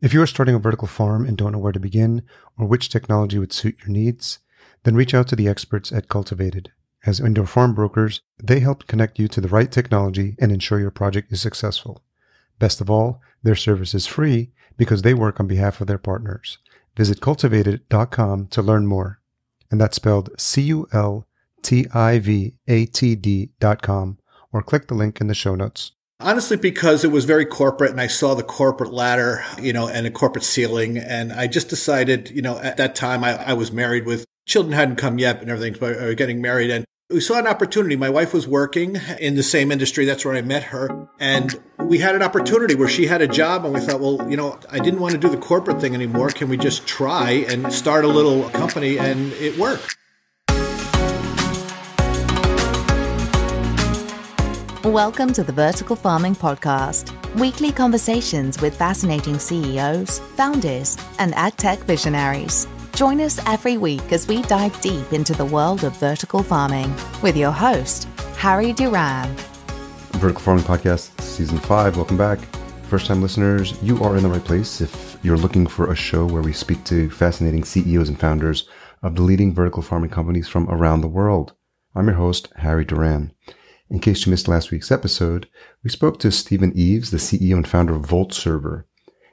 If you are starting a vertical farm and don't know where to begin or which technology would suit your needs, then reach out to the experts at Cultivated. As indoor farm brokers, they help connect you to the right technology and ensure your project is successful. Best of all, their service is free because they work on behalf of their partners. Visit cultivated.com to learn more. And that's spelled cultivated.com, or click the link in the show notes. Honestly, because it was very corporate and I saw the corporate ladder, and a corporate ceiling. And I just decided, at that time I was married with children hadn't come yet and everything, but I was getting married. And we saw an opportunity. My wife was working in the same industry. That's where I met her. And we had an opportunity where she had a job and we thought, well, I didn't want to do the corporate thing anymore. Can we just try and start a little company? And it worked. Welcome to the Vertical Farming Podcast, weekly conversations with fascinating CEOs, founders, and agtech visionaries. Join us every week as we dive deep into the world of vertical farming with your host, Harry Duran. Vertical Farming Podcast, Season 5. Welcome back. First-time listeners, you are in the right place if you're looking for a show where we speak to fascinating CEOs and founders of the leading vertical farming companies from around the world. I'm your host, Harry Duran. In case you missed last week's episode, we spoke to Stephen Eves, the CEO and founder of VoltServer.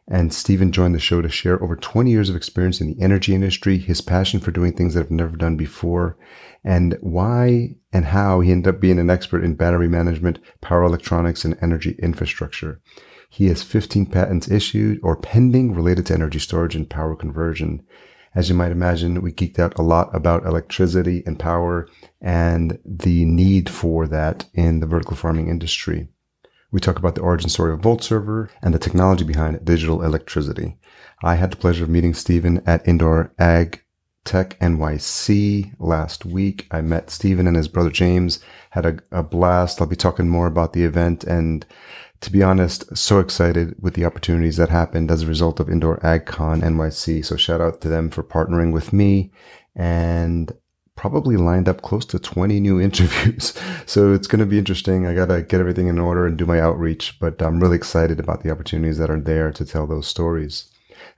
And Stephen joined the show to share over 20 years of experience in the energy industry, his passion for doing things that have never done before, and why and how he ended up being an expert in battery management, power electronics, and energy infrastructure. He has 15 patents issued or pending related to energy storage and power conversion. As you might imagine, we geeked out a lot about electricity and power and the need for that in the vertical farming industry. We talk about the origin story of VoltServer and the technology behind digital electricity. I had the pleasure of meeting Stephen at Indoor Ag Tech NYC last week. I met Stephen and his brother James, had a blast. I'll be talking more about the event, and to be honest, so excited with the opportunities that happened as a result of Indoor AgCon NYC. So shout out to them for partnering with me, and probably lined up close to 20 new interviews. So it's going to be interesting. I got to get everything in order and do my outreach, but I'm really excited about the opportunities that are there to tell those stories.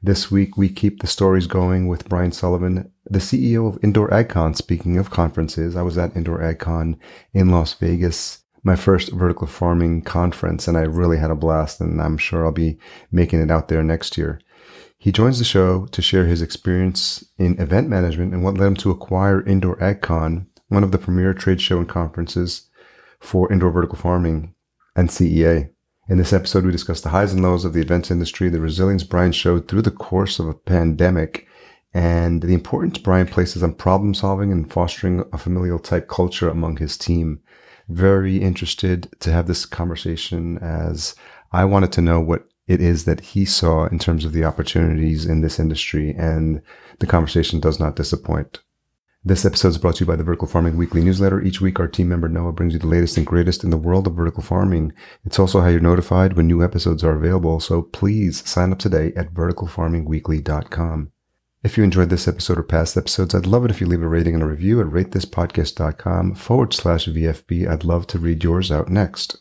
This week, we keep the stories going with Brian Sullivan, the CEO of Indoor AgCon. Speaking of conferences, I was at Indoor AgCon in Las Vegas, my first vertical farming conference, and I really had a blast, and I'm sure I'll be making it out there next year. He joins the show to share his experience in event management and what led him to acquire Indoor AgCon, one of the premier trade show and conferences for indoor vertical farming and CEA. In this episode, we discuss the highs and lows of the events industry, the resilience Brian showed through the course of a pandemic, and the importance Brian places on problem solving and fostering a familial-type culture among his team. Very interested to have this conversation, as I wanted to know what it is that he saw in terms of the opportunities in this industry, and the conversation does not disappoint. This episode is brought to you by the Vertical Farming Weekly Newsletter. Each week, our team member Noah brings you the latest and greatest in the world of vertical farming. It's also how you're notified when new episodes are available, so please sign up today at verticalfarmingweekly.com. If you enjoyed this episode or past episodes, I'd love it if you leave a rating and a review at ratethispodcast.com/VFB. I'd love to read yours out next.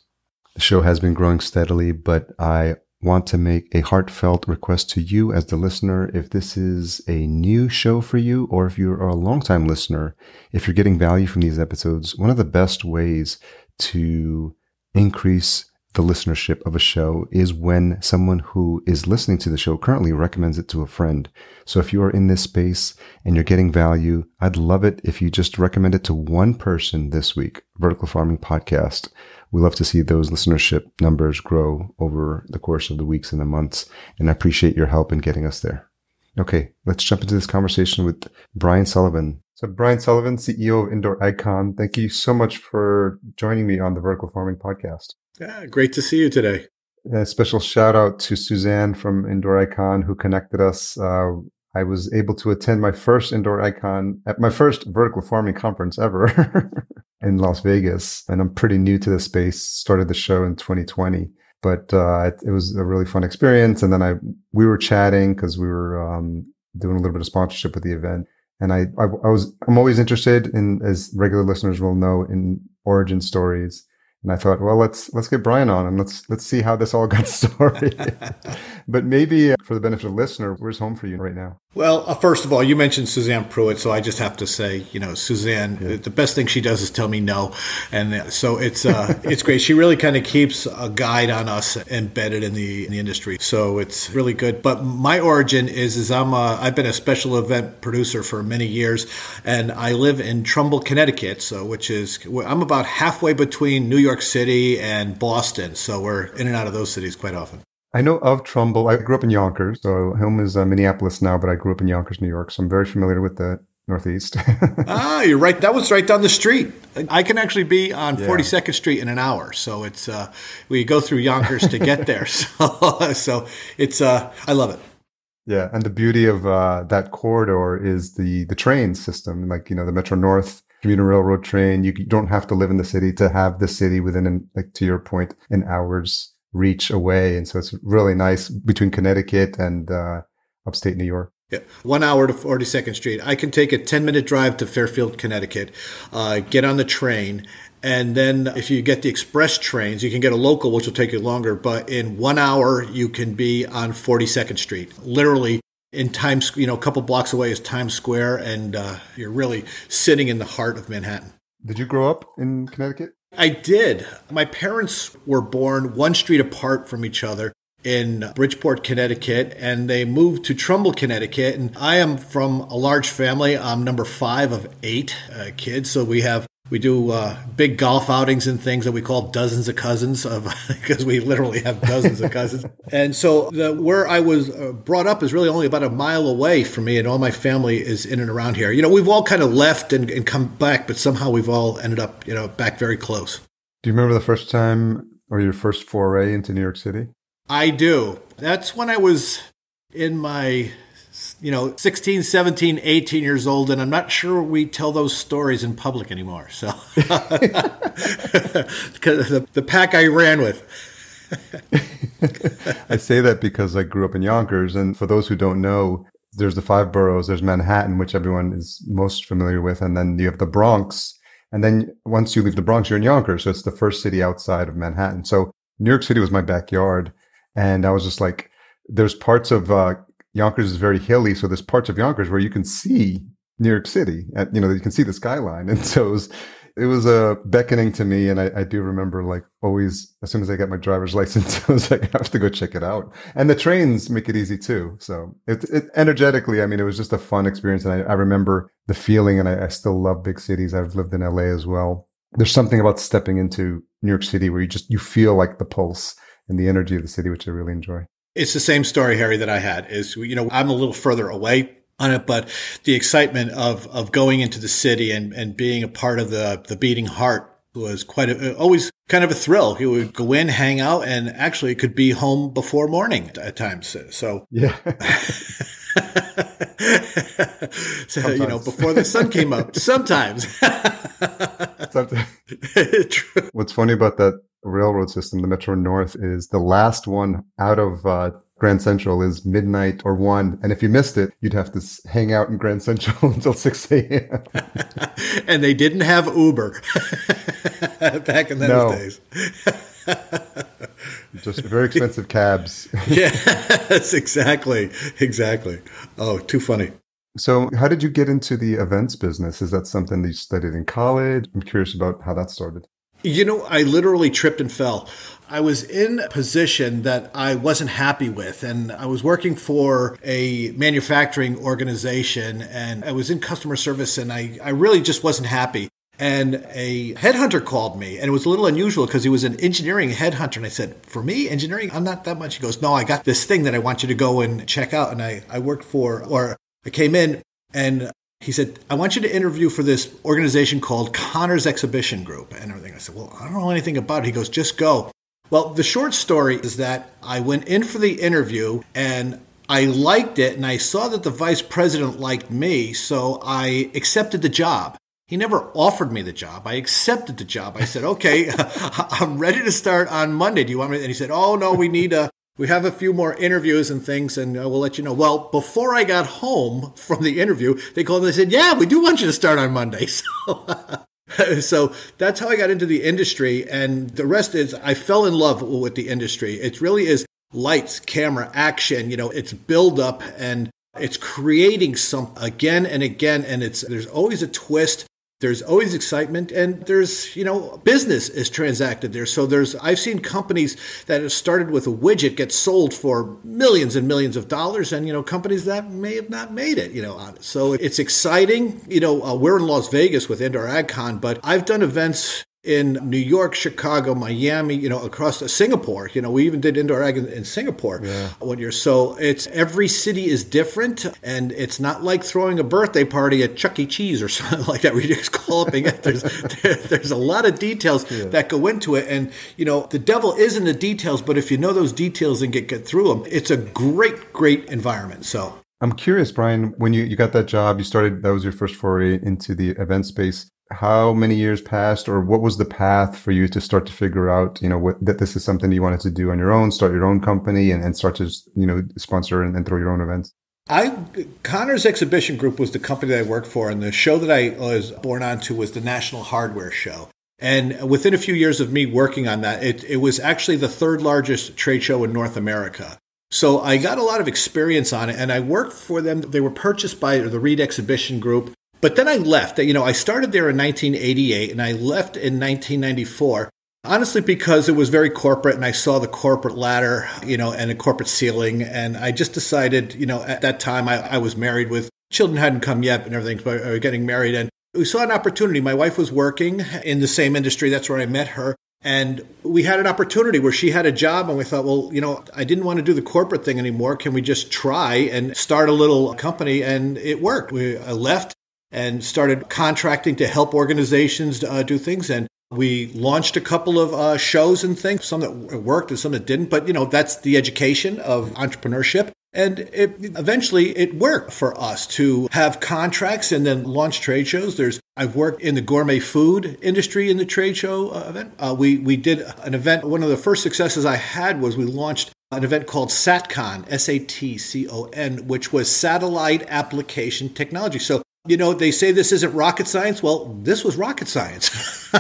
The show has been growing steadily, but I want to make a heartfelt request to you as the listener. If this is a new show for you, or if you are a longtime listener, if you're getting value from these episodes, one of the best ways to increase the listenership of a show is when someone who is listening to the show currently recommends it to a friend. So if you are in this space and you're getting value, I'd love it if you just recommend it to one person this week. Vertical Farming Podcast. We love to see those listenership numbers grow over the course of the weeks and the months, and I appreciate your help in getting us there. Okay, let's jump into this conversation with Brian Sullivan. So Brian Sullivan, CEO of Indoor AgCon, thank you so much for joining me on the Vertical Farming Podcast. Yeah, great to see you today. A special shout out to Suzanne from Indoor AgCon who connected us. I was able to attend my first Indoor AgCon at my first vertical farming conference ever in Las Vegas. And I'm pretty new to the space, started the show in 2020, but it was a really fun experience. And then we were chatting because we were doing a little bit of sponsorship with the event. And I'm always interested in, as regular listeners will know, in origin stories. And I thought, well, let's get Brian on and let's see how this all got started. But maybe for the benefit of the listener, where's home for you right now? Well, first of all, you mentioned Suzanne Pruitt, so I just have to say, Suzanne, the best thing she does is tell me no. And so it's great. She really kind of keeps a guide on us embedded in the industry. So it's really good. But my origin is I've been a special event producer for many years, and I live in Trumbull, Connecticut, I'm about halfway between New York City and Boston. So we're in and out of those cities quite often. I know of Trumbull. I grew up in Yonkers, so home is Minneapolis now, but I grew up in Yonkers, New York, so I'm very familiar with the Northeast. You're right. That was right down the street. I can actually be on 42nd Street in an hour, so it's we go through Yonkers to get there. So it's I love it. Yeah, and the beauty of that corridor is the train system, like the Metro North commuter railroad train. You don't have to live in the city to have the city within, to your point, an hour's reach away. And so it's really nice between Connecticut and upstate New York. Yeah, 1 hour to 42nd Street. I can take a 10-minute drive to Fairfield, Connecticut, get on the train, and then if you get the express trains, you can get a local, which will take you longer, but in 1 hour, you can be on 42nd Street. Literally in Times, a couple blocks away is Times Square, and you're really sitting in the heart of Manhattan. Did you grow up in Connecticut? I did. My parents were born one street apart from each other in Bridgeport, Connecticut, and they moved to Trumbull, Connecticut. And I am from a large family. I'm number 5 of 8 kids. So we do big golf outings and things that we call dozens of cousins because we literally have dozens of cousins. And so where I was brought up is really only about a mile away from me, and all my family is in and around here. We've all kind of left and come back, but somehow we've all ended up, back very close. Do you remember the first time or your first foray into New York City? I do. That's when I was in my 16, 17, 18 years old, and I'm not sure we tell those stories in public anymore. So, because the pack I ran with. I say that because I grew up in Yonkers, and for those who don't know, there's the 5 boroughs. There's Manhattan, which everyone is most familiar with, and then you have the Bronx. And then once you leave the Bronx, you're in Yonkers, so it's the first city outside of Manhattan. So New York City was my backyard, and I was just like, there's parts of Yonkers is very hilly, so there's parts of Yonkers where you can see New York City, you can see the skyline. And so it was beckoning to me. And I do remember, like, always, as soon as I got my driver's license, I was like, I have to go check it out. And the trains make it easy too. So it energetically, it was just a fun experience. And I remember the feeling, and I still love big cities. I've lived in LA as well. There's something about stepping into New York City where you feel like the pulse and the energy of the city, which I really enjoy. It's the same story, Harry, that I had. I'm a little further away on it, but the excitement of going into the city and being a part of the beating heart was always kind of a thrill. You would go in, hang out, and actually it could be home before morning at times. So yeah. So, before the sun came up, sometimes. What's funny about that railroad system, the Metro North, is the last one out of Grand Central is midnight or 1. And if you missed it, you'd have to hang out in Grand Central until 6 a.m. And they didn't have Uber back in those days. Just very expensive cabs. Yes, exactly. Oh, too funny. So how did you get into the events business? Is that something that you studied in college? I'm curious about how that started. I literally tripped and fell. I was in a position that I wasn't happy with, and I was working for a manufacturing organization, and I was in customer service, and I really just wasn't happy. And a headhunter called me, and it was a little unusual because he was an engineering headhunter. And I said, for me, engineering, I'm not that much. He goes, no, I got this thing that I want you to go and check out. And I came in, and he said, I want you to interview for this organization called Connor's Exhibition Group and everything. I said, well, I don't know anything about it. He goes, just go. Well, the short story is that I went in for the interview and I liked it, and I saw that the vice president liked me, so I accepted the job. He never offered me the job. I accepted the job. I said, okay, I'm ready to start on Monday. Do you want me? And he said, oh, no, we have a few more interviews and things, and we'll let you know. Well, before I got home from the interview, they called and they said, yeah, we do want you to start on Monday. So that's how I got into the industry. And the rest is I fell in love with the industry. It really is lights, camera, action, it's build up and it's creating something again and again. And there's always a twist. There's always excitement, and there's, business is transacted there. So I've seen companies that have started with a widget get sold for millions and millions of dollars, and, companies that may have not made it, on it. So it's exciting. We're in Las Vegas with Indoor AgCon, but I've done events in New York, Chicago, Miami, across Singapore. We even did Indoor Ag in Singapore 1 year. So every city is different, and it's not like throwing a birthday party at Chuck E. Cheese or something like that where you just call up and get there's a lot of details that go into it. And, the devil is in the details, but if you know those details and get through them, it's a great, great environment. So I'm curious, Brian, when you got that job, that was your first foray into the event space. How many years passed, or what was the path for you to start to figure out, that this is something you wanted to do on your own, start your own company and start to, sponsor and throw your own events? Connors Exhibition Group was the company that I worked for, and the show that I was born onto was the National Hardware Show. And within a few years of me working on that, it was actually the third largest trade show in North America. So I got a lot of experience on it, and I worked for them. They were purchased by the Reed Exhibition Group. But then I left. I started there in 1988, and I left in 1994, honestly, because it was very corporate, and I saw the corporate ladder, and the corporate ceiling. And I just decided, at that time, I was married with children hadn't come yet and everything, but I was getting married. And we saw an opportunity. My wife was working in the same industry. That's where I met her. And we had an opportunity where she had a job, and we thought, well, I didn't want to do the corporate thing anymore. Can we just try and start a little company? And it worked. I left and started contracting to help organizations do things. And we launched a couple of shows and things, some that worked and some that didn't. But, that's the education of entrepreneurship. And eventually it worked for us to have contracts and then launch trade shows. I've worked in the gourmet food industry in the trade show event. We did an event. One of the first successes I had was we launched an event called SATCON, SATCON, which was Satellite Application Technology. So, they say this isn't rocket science. Well, this was rocket science,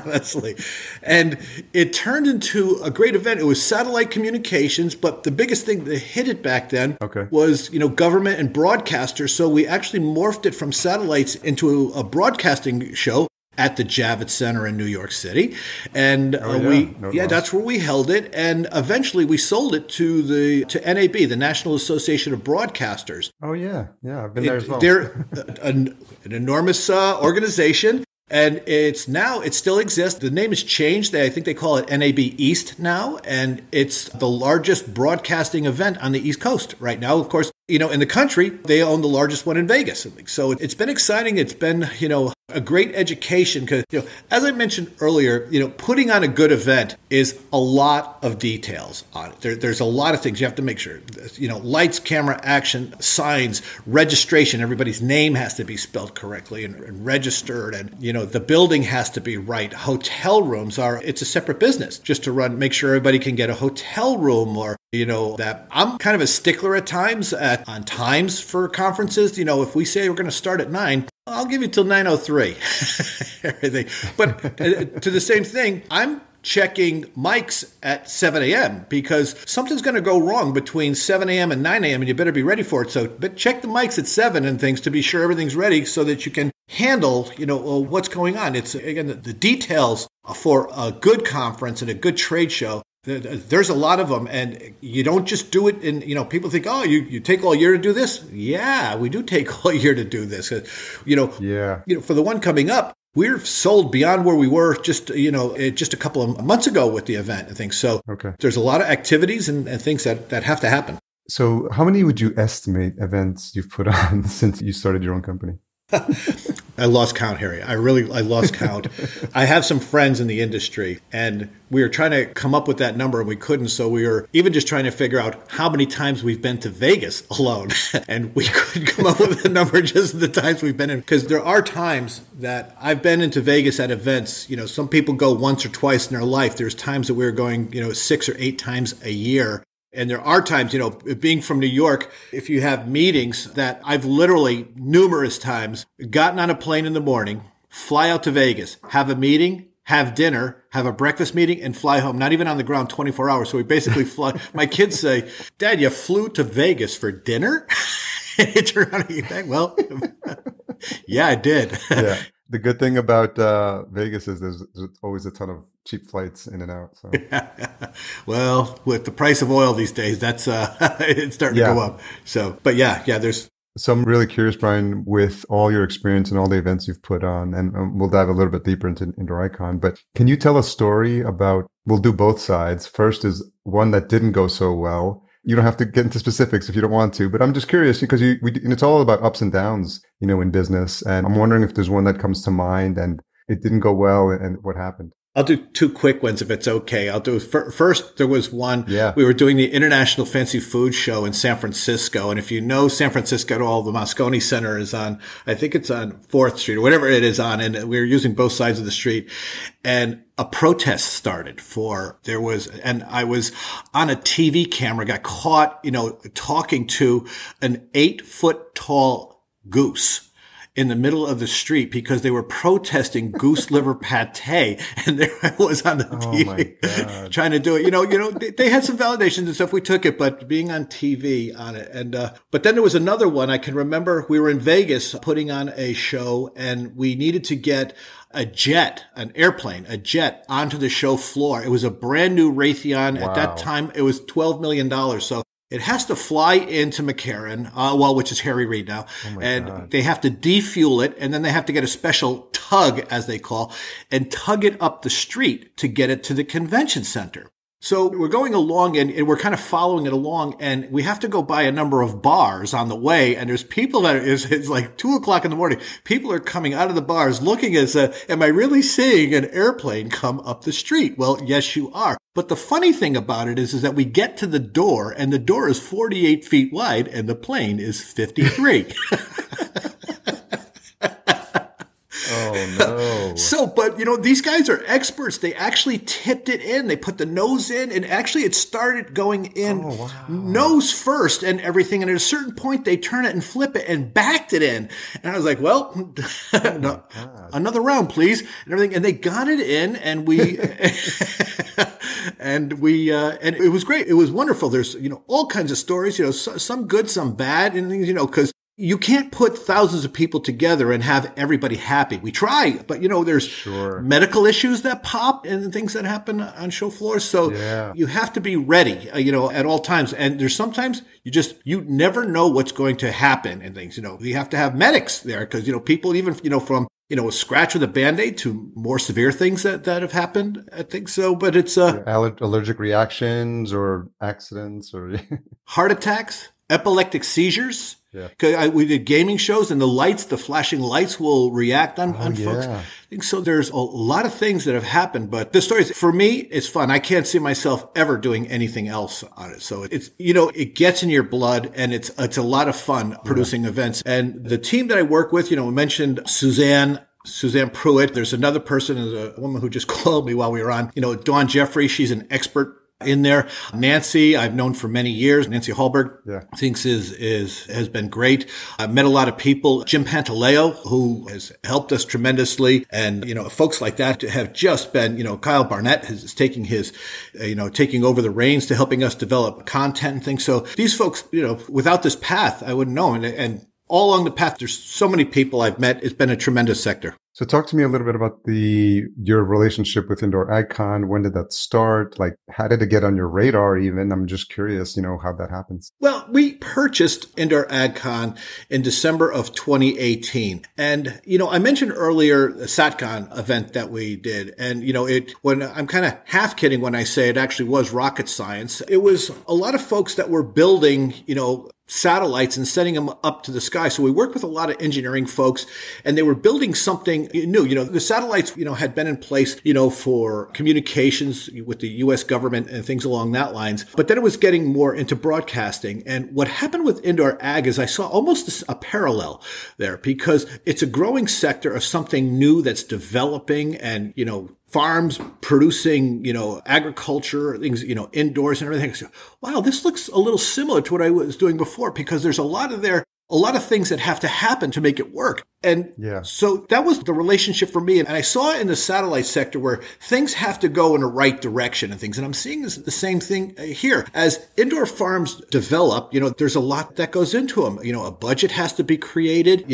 honestly. And it turned into a great event. It was satellite communications, but the biggest thing that hit it back then was, government and broadcasters. So we actually morphed it from satellites into a broadcasting show at the Javits Center in New York City. And that's where we held it. And eventually we sold it to NAB, the National Association of Broadcasters. Oh, yeah. Yeah, I've been there as well. They're an enormous organization. And it still exists. The name has changed. I think they call it NAB East now. And it's the largest broadcasting event on the East Coast right now. Of course, in the country, they own the largest one in Vegas. So it's been exciting. It's been, a great education because, as I mentioned earlier, putting on a good event is a lot of details on it. There's a lot of things you have to make sure, lights, camera, action, signs, registration. Everybody's name has to be spelled correctly and registered. And, the building has to be right. Hotel rooms it's a separate business just to make sure everybody can get a hotel room or, that I'm kind of a stickler at times on times for conferences. If we say we're going to start at 9, I'll give you till 9:03. Everything. But to the same thing, I'm checking mics at 7 a.m. because something's going to go wrong between 7 a.m. and 9 a.m. and you better be ready for it. So but check the mics at 7 and things to be sure everything's ready so that you can handle, what's going on. It's, again, the details for a good conference and a good trade show. There's a lot of them, and you don't just do it in, people think, oh, you take all year to do this? Yeah, we do take all year to do this. For the one coming up, we're sold beyond where we were just a couple of months ago with the event and things. So there's a lot of activities and things that have to happen. So how many would you estimate events you've put on since you started your own company? I lost count, Harry. I lost count. I have some friends in the industry, and we were trying to come up with that number, and we couldn't. So we were even just trying to figure out how many times we've been to Vegas alone, and we couldn't come up with a number just the times we've been in. Because there are times that I've been into Vegas at events. Some people go once or twice in their life. There's times that we're going, 6 or 8 times a year. And there are times, being from New York, if you have meetings that I've literally numerous times gotten on a plane in the morning, fly out to Vegas, have a meeting, have dinner, have a breakfast meeting, and fly home, not even on the ground 24 hours. So we basically fly. My kids say, Dad, you flew to Vegas for dinner? And you turn around and you think, well, yeah, I did. Yeah. The good thing about Vegas is there's always a ton of cheap flights in and out. So. Well, with the price of oil these days, that's it's starting to go up. So, but there's. So I'm really curious, Brian, with all your experience and all the events you've put on, and we'll dive a little bit deeper into Indoor Icon, but can you tell a story about, we'll do both sides. First is one that didn't go so well. You don't have to get into specifics if you don't want to, but I'm just curious because and it's all about ups and downs, in business. And I'm wondering if there's one that comes to mind and it didn't go well and what happened. I'll do two quick ones if it's okay. I'll do first. There was one. Yeah. We were doing the International Fancy Food Show in San Francisco. And if you know San Francisco at all, the Moscone Center is on, I think it's on 4th Street or whatever it is on. And we were using both sides of the street. And a protest started and I was on a TV camera, got caught, talking to an 8-foot tall goose in the middle of the street because they were protesting goose liver pate. And there I was on the TV trying to do it. They had some validations and stuff. We took it, but being on TV on it. And, but then there was another one. I can remember we were in Vegas putting on a show and we needed to get a jet onto the show floor. It was a brand new Raytheon. Wow. At that time, it was $12 million. So it has to fly into McCarran, which is Harry Reid now. God. They have to defuel it, and then they have to get a special tug, as they call, and tug it up the street to get it to the convention center. So we're going along and we're kind of following it along, and we have to go by a number of bars on the way. And there's people it's like 2:00 in the morning. People are coming out of the bars looking as am I really seeing an airplane come up the street? Well, yes, you are. But the funny thing about it is that we get to the door and the door is 48 feet wide and the plane is 53. Oh, no. So, but, these guys are experts. They actually tipped it in. They put the nose in, and actually it started going in nose first and everything. And at a certain point, they turn it and flip it and backed it in. And I was like, well, another round, please. And everything. And they got it in, and and it was great. It was wonderful. There's, all kinds of stories, some good, some bad, and things, because you can't put thousands of people together and have everybody happy. We try, but there's medical issues that pop and things that happen on show floors. So you have to be ready, at all times. And there's sometimes you never know what's going to happen and things, you have to have medics there because, people even, from, a scratch with a Band-Aid to more severe things that have happened. I think so, but it's, allergic reactions or accidents or heart attacks, epileptic seizures. Yeah. Cause we did gaming shows and the flashing lights will react on folks. I think so. There's a lot of things that have happened, but the stories for me, it's fun. I can't see myself ever doing anything else on it. So it's, it gets in your blood and it's a lot of fun producing events. And the team that I work with, we mentioned Suzanne Pruitt. There's another person, a woman who just called me while we were on, Dawn Jeffrey. She's an expert in there. Nancy, I've known for many years. Nancy Hallberg, thinks has been great. I've met a lot of people. Jim Pantaleo, who has helped us tremendously. And, folks like that have just been, Kyle Barnett is taking taking over the reins to helping us develop content and things. So these folks, without this path, I wouldn't know. And all along the path, there's so many people I've met. It's been a tremendous sector. So talk to me a little bit about your relationship with Indoor Icon. When did that start? Like, how did it get on your radar even? I'm just curious, how that happens. Well, we purchased Indoor Icon in December of 2018. And, I mentioned earlier the SatCon event that we did. And, when I'm kind of half kidding when I say it actually was rocket science, it was a lot of folks that were building, satellites and sending them up to the sky. So we worked with a lot of engineering folks and they were building something new. The satellites, had been in place, for communications with the U.S. government and things along that lines. But then it was getting more into broadcasting. And what happened with Indoor Ag is I saw almost a parallel there because it's a growing sector of something new that's developing and, farms producing, agriculture, things, indoors and everything. So, wow, this looks a little similar to what I was doing before because there's a lot of things that have to happen to make it work. And Yeah. so that was the relationship for me. And I saw in the satellite sector where things have to go in the right direction and things. And I'm seeing the same thing here. As indoor farms develop, there's a lot that goes into them. A budget has to be created.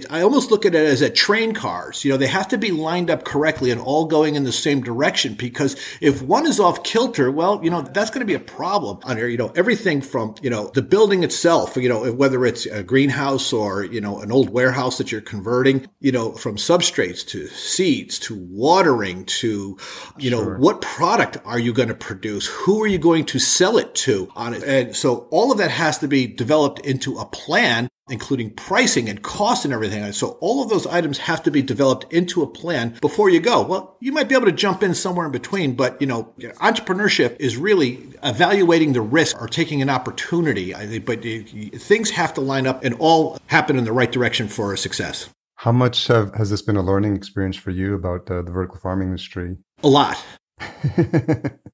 I almost look at it as train cars. They have to be lined up correctly and all going in the same direction, because if one is off kilter, well, that's going to be a problem on there. Everything from, the building itself, whether it's a greenhouse or, an old warehouse that you're converting, from substrates to seeds to watering to, Sure. what product are you going to produce? Who are you going to sell it to on it? And so all of that has to be developed into a plan, including pricing and cost and everything. And so all of those items have to be developed into a plan before you go. Well, you might be able to jump in somewhere in between, but, entrepreneurship is really evaluating the risk or taking an opportunity. But things have to line up and all happen in the right direction for success. How much has this been a learning experience for you about the vertical farming industry? A lot.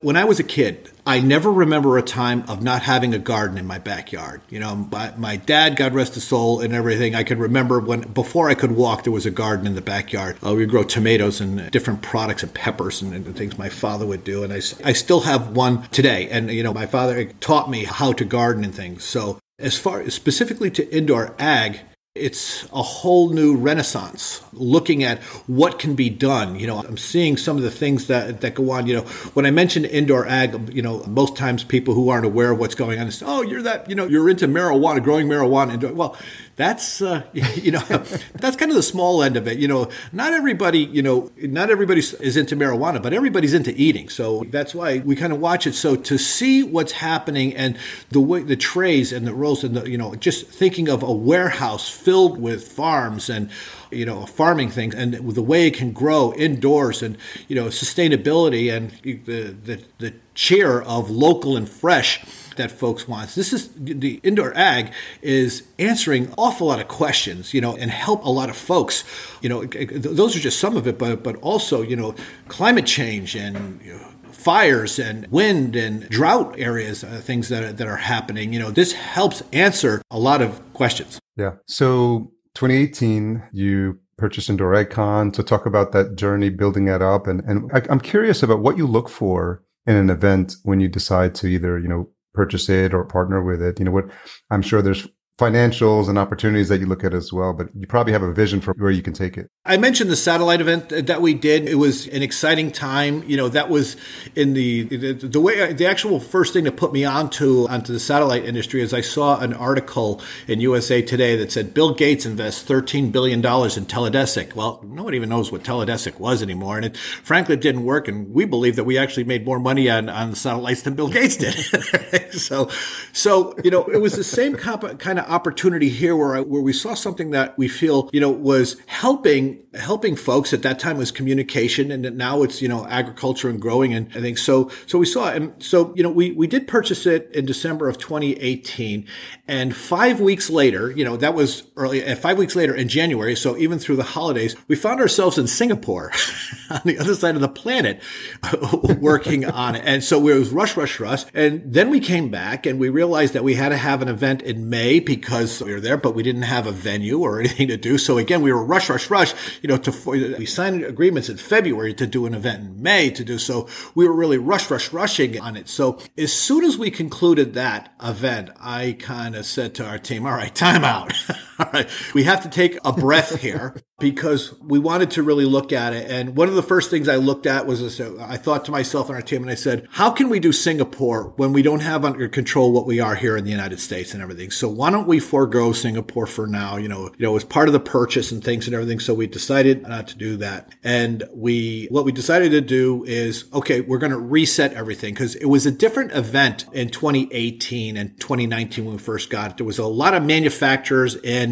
When I was a kid, I never remember a time of not having a garden in my backyard. My dad, God rest his soul, and everything. I could remember before I could walk, there was a garden in the backyard. We would grow tomatoes and different products and peppers and things my father would do. And I still have one today. And, my father taught me how to garden and things. So as far as specifically to indoor ag, it's a whole new renaissance looking at what can be done. I'm seeing some of the things that go on. When I mention indoor ag, most times people who aren't aware of what's going on say, oh, you're into marijuana, growing marijuana. Well, that's, that's kind of the small end of it. Not everybody is into marijuana, but everybody's into eating. So that's why we kind of watch it. So to see what's happening and the way the trays and the rolls and just thinking of a warehouse filled with farms and, farming things and the way it can grow indoors and, sustainability and the cheer of local and fresh that folks want. This is the indoor ag is answering an awful lot of questions, and help a lot of folks. Those are just some of it, but also, climate change and fires and wind and drought areas, things that are happening. This helps answer a lot of questions. Yeah. So 2018, you purchased Indoor AgCon. So talk about that journey, building that up. And I'm curious about what you look for in an event when you decide to either, purchase it or partner with it. What I'm sure there's financials and opportunities that you look at as well, but you probably have a vision for where you can take it. I mentioned the satellite event that we did. It was an exciting time. That was in the way, the actual first thing that put me onto the satellite industry is I saw an article in USA Today that said Bill Gates invests $13 billion in teledesic. Well, nobody even knows what teledesic was anymore. And frankly, it didn't work. And we believe that we actually made more money on the satellites than Bill Gates did. So, it was the same kind of opportunity here where we saw something that we feel, was helping folks. At that time was communication, and now it's, agriculture and growing. And I think so we saw it. And so, we did purchase it in December of 2018. And 5 weeks later, that was early, 5 weeks later in January. So even through the holidays, we found ourselves in Singapore on the other side of the planet working on it. And so it was rush. And then we came back and we realized that we had to have an event in May because we were there, but we didn't have a venue or anything to do. So again, we were rush. We signed agreements in February to do an event in May to do. So we were really rushing on it. So as soon as we concluded that event, I kind of said to our team, all right, time out. All right, we have to take a breath here because we wanted to really look at it. And one of the first things I looked at was I thought to myself and our team, and I said, how can we do Singapore when we don't have under control what we are here in the United States and everything? So why don't we forego Singapore for now? As part of the purchase and things and everything. So we decided not to do that. And what we decided to do is, okay, we're going to reset everything because it was a different event in 2018 and 2019 when we first got it. There was a lot of manufacturers and,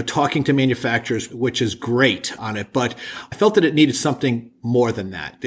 talking to manufacturers, which is great on it. But I felt that it needed something more than that.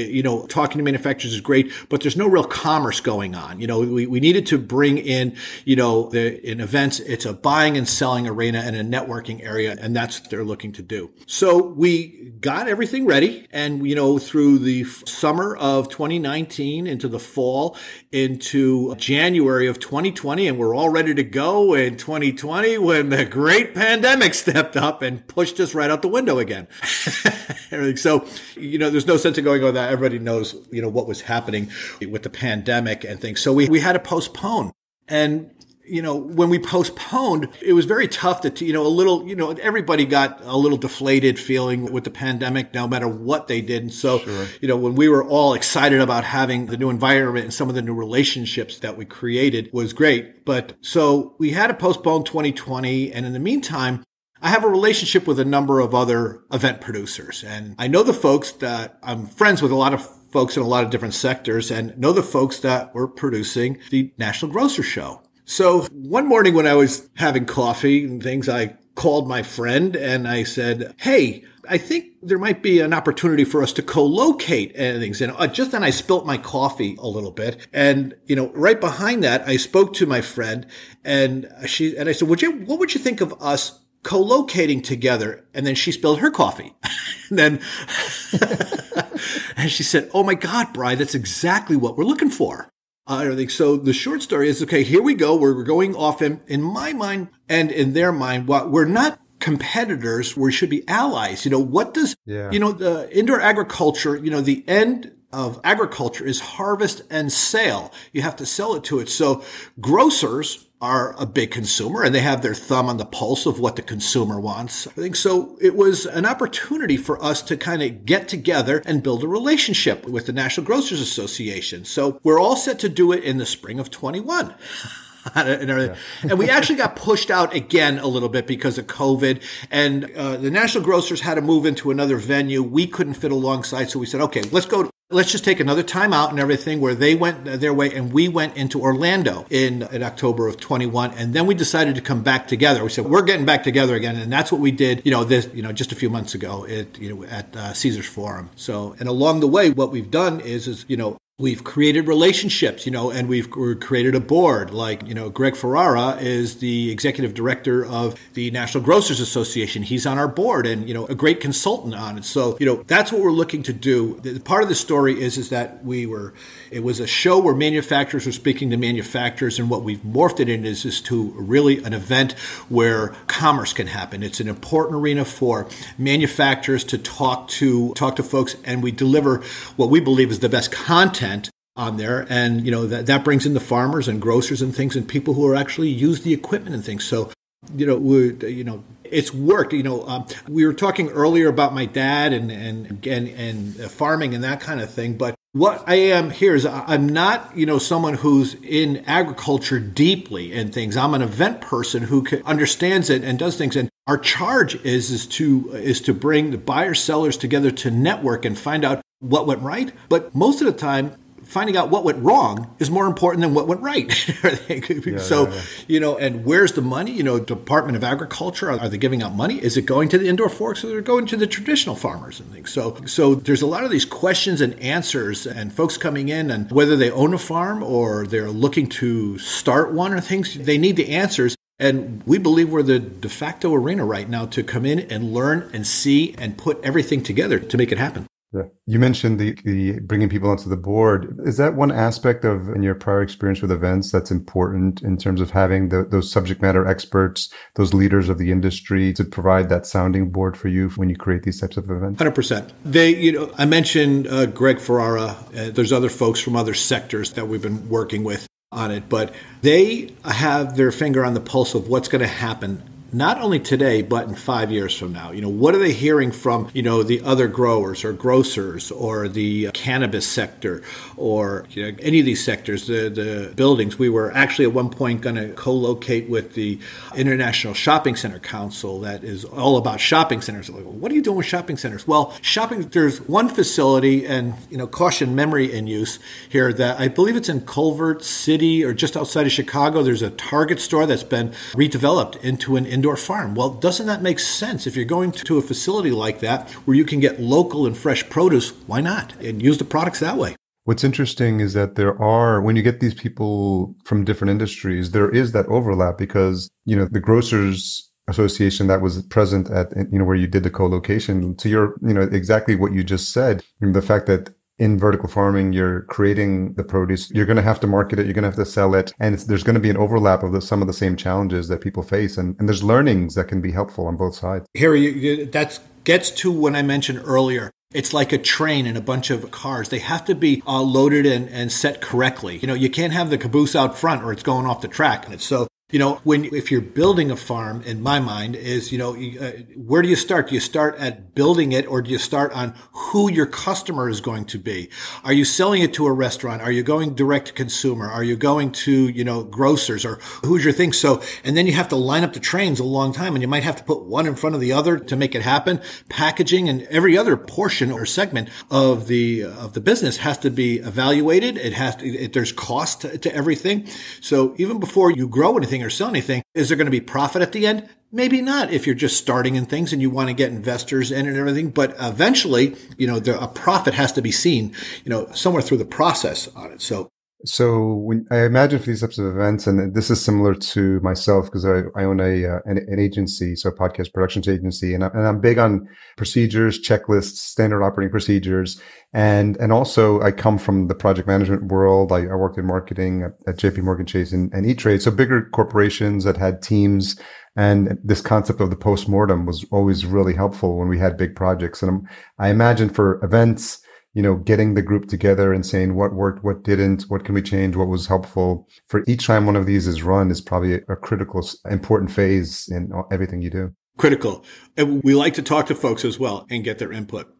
Talking to manufacturers is great, but there's no real commerce going on. We needed to bring in, in events, it's a buying and selling arena and a networking area, and that's what they're looking to do. So we got everything ready, and, through the summer of 2019 into the fall into January of 2020, and we're all ready to go in 2020 when the great pandemic stepped up and pushed us right out the window again. So, there's no sense in going on that. Everybody knows, what was happening with the pandemic and things. So we had to postpone. And, when we postponed, it was very tough to, everybody got a little deflated feeling with the pandemic, no matter what they did. And so, sure. When we were all excited about having the new environment and some of the new relationships that we created was great. But so we had to postpone 2020. And in the meantime, I have a relationship with a number of other event producers, and I know the folks that I'm friends with, a lot of folks in a lot of different sectors, and know the folks that were producing the National Grocer Show. So one morning when I was having coffee and things, I called my friend and I said, hey, I think there might be an opportunity for us to co-locate and things. And just then I spilt my coffee a little bit. And, right behind that, I spoke to my friend and I said, what would you think of us co-locating together? And then she spilled her coffee. And then and she said, oh my God, Bri, that's exactly what we're looking for. So the short story is, okay, here we go. We're going off in my mind and in their mind. We're not competitors. We should be allies. The indoor agriculture, the end of agriculture is harvest and sale. You have to sell it to it. So grocers are a big consumer and they have their thumb on the pulse of what the consumer wants. I think so. It was an opportunity for us to kind of get together and build a relationship with the National Grocers Association. So we're all set to do it in the spring of 21. And we actually got pushed out again a little bit because of COVID. And the National Grocers had to move into another venue. We couldn't fit alongside. So we said, okay, let's just take another time out and everything, where they went their way and we went into Orlando in October of 21. And then we decided to come back together. We said, we're getting back together again. And that's what we did, just a few months ago at Caesars Forum. So, and along the way, what we've done is we've created relationships, and we've created a board. Like, Greg Ferrara is the executive director of the National Grocers Association. He's on our board and, a great consultant on it. So, that's what we're looking to do. The part of the story is that it was a show where manufacturers were speaking to manufacturers, and what we've morphed it in is to really an event where commerce can happen. It's an important arena for manufacturers to talk to folks, and we deliver what we believe is the best content on there. And, that brings in the farmers and grocers and things and people who are actually use the equipment and things. So, it's worked. We were talking earlier about my dad and farming and that kind of thing. But what I am here is I'm not, someone who's in agriculture deeply and things. I'm an event person who understands it and does things. And our charge is to bring the buyers, sellers together to network and find out what went right. But most of the time, finding out what went wrong is more important than what went right. And where's the money? Department of Agriculture, are they giving out money? Is it going to the indoor forks, or are they going to the traditional farmers and things? So there's a lot of these questions and answers, and folks coming in, and whether they own a farm or they're looking to start one or things, they need the answers. And we believe we're the de facto arena right now to come in and learn and see and put everything together to make it happen. Yeah. You mentioned the bringing people onto the board. Is that one aspect of, in your prior experience with events, that's important in terms of having those subject matter experts, those leaders of the industry to provide that sounding board for you when you create these types of events? 100%. I mentioned Greg Ferrara. There's other folks from other sectors that we've been working with on it, but they have their finger on the pulse of what's going to happen not only today, but in 5 years from now. What are they hearing from, the other growers or grocers or the cannabis sector or any of these sectors, the buildings. We were actually at one point going to co-locate with the International Shopping Center Council that is all about shopping centers. Like, what are you doing with shopping centers? Well, there's one facility, and, caution memory in use here, that I believe it's in Culver City or just outside of Chicago. There's a Target store that's been redeveloped into an indoor farm. Well, doesn't that make sense? If you're going to a facility like that where you can get local and fresh produce, why not? And use the products that way. What's interesting is that when you get these people from different industries, there is that overlap because, the grocers association that was present at, where you did the co-location, to your, exactly what you just said, the fact that in vertical farming, you're creating the produce, you're going to have to market it, you're going to have to sell it. And there's going to be an overlap of some of the same challenges that people face. And there's learnings that can be helpful on both sides. Here, that gets to what I mentioned earlier. It's like a train and a bunch of cars. They have to be loaded and set correctly. You can't have the caboose out front or it's going off the track. And so, if you're building a farm, in my mind, is, where do you start? Do you start at building it or do you start on who your customer is going to be? Are you selling it to a restaurant? Are you going direct to consumer? Are you going to, grocers, or who's your thing? So, and then you have to line up the trains a long time and you might have to put one in front of the other to make it happen. Packaging and every other portion or segment of the business has to be evaluated. There's cost to everything. So even before you grow anything or sell anything, is there going to be profit at the end? Maybe not if you're just starting in things and you want to get investors in and everything. But eventually, a profit has to be seen, somewhere through the process on it. So when I imagine for these types of events, and this is similar to myself because I own an agency, so a podcast productions agency, and I'm big on procedures, checklists, standard operating procedures, and also I come from the project management world. I worked in marketing at JP Morgan Chase and E-Trade, so bigger corporations that had teams. And this concept of the postmortem was always really helpful when we had big projects. And I imagine for events, getting the group together and saying what worked, what didn't, what can we change, what was helpful. For each time one of these is run is probably a critical, important phase in everything you do. Critical. And we like to talk to folks as well and get their input.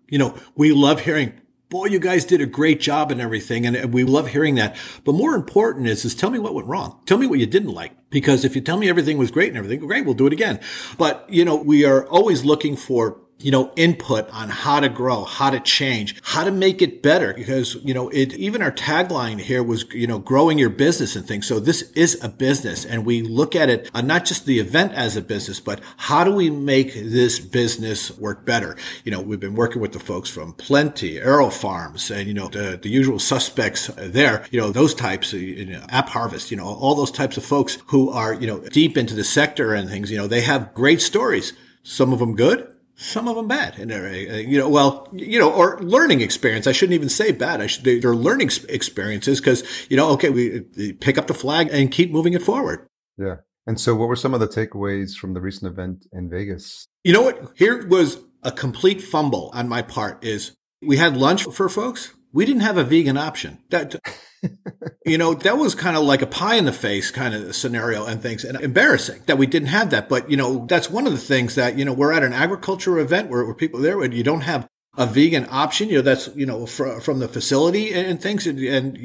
We love hearing, boy, you guys did a great job and everything. And we love hearing that. But more important is tell me what went wrong. Tell me what you didn't like. Because if you tell me everything was great and everything, great, we'll do it again. But, we are always looking for input on how to grow, how to change, how to make it better. Because, even our tagline here was, growing your business and things. So this is a business and we look at it, not just the event as a business, but how do we make this business work better? We've been working with the folks from Plenty, Aero Farms, and, the usual suspects there, those types, App Harvest, all those types of folks who are, deep into the sector and things, they have great stories. Some of them good. Some of them bad, and or learning experience. I shouldn't even say bad. They're learning experiences because, we pick up the flag and keep moving it forward. Yeah. And so what were some of the takeaways from the recent event in Vegas? You know what? Here was a complete fumble on my part is we had lunch for folks. We didn't have a vegan option. That was kind of like a pie in the face kind of scenario and things, and embarrassing that we didn't have that. But, that's one of the things that, we're at an agriculture event where people are there and you don't have a vegan option, that's, from the facility and things. And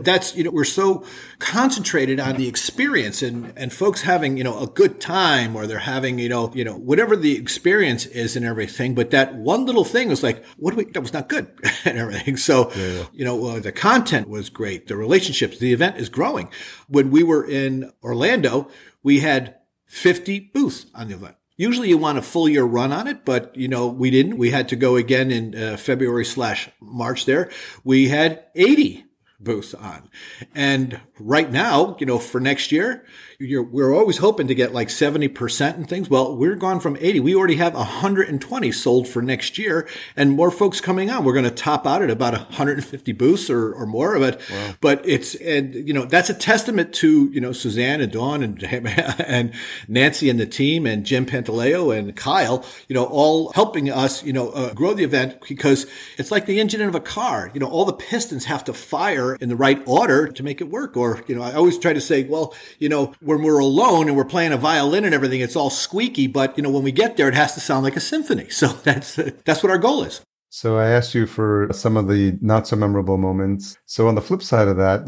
that's, we're so concentrated on the experience and folks having, a good time, or they're having, whatever the experience is and everything. But that one little thing was like, that was not good and everything. So, the content was great. The relationships, the event is growing. When we were in Orlando, we had 50 booths on the event. Usually you want a full year run on it, but, we didn't. We had to go again in February/March there. We had 80 booths on. And right now, for next year, we're always hoping to get like 70% and things. Well, we're gone from 80. We already have 120 sold for next year and more folks coming on. We're going to top out at about 150 booths or more. But, wow. But that's a testament to, Suzanne and Dawn and Nancy and the team and Jim Pantaleo and Kyle, all helping us, grow the event, because it's like the engine of a car. All the pistons have to fire in the right order to make it work. Or, I always try to say, well, when we're alone and we're playing a violin and everything, it's all squeaky. But, when we get there, it has to sound like a symphony. So that's what our goal is. So I asked you for some of the not so memorable moments. So on the flip side of that,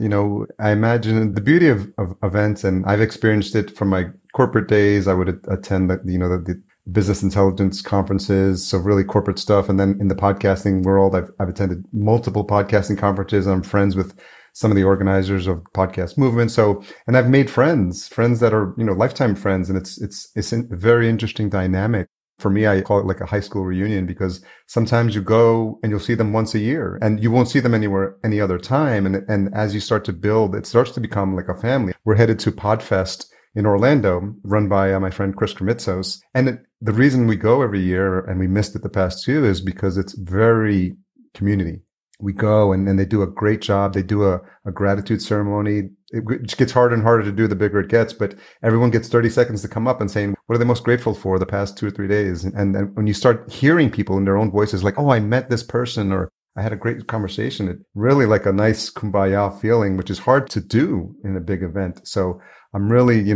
I imagine the beauty of events, and I've experienced it from my corporate days. I would attend the business intelligence conferences, so really corporate stuff. And then in the podcasting world, I've attended multiple podcasting conferences. I'm friends with some of the organizers of the podcast movement. So, and I've made friends that are, lifetime friends. And it's a very interesting dynamic. For me, I call it like a high school reunion, because sometimes you go and you'll see them once a year and you won't see them anywhere any other time. And as you start to build, it starts to become like a family. We're headed to Podfest in Orlando, run by my friend Chris Krimitsos. And the reason we go every year, and we missed it the past two, is because it's very community. We go and they do a great job. They do a gratitude ceremony. It gets harder and harder to do the bigger it gets, but everyone gets 30 seconds to come up and saying, what are they most grateful for the past 2 or 3 days? And when you start hearing people in their own voices, like, oh, I met this person, or I had a great conversation, it really like a nice kumbaya feeling, which is hard to do in a big event. So I'm really,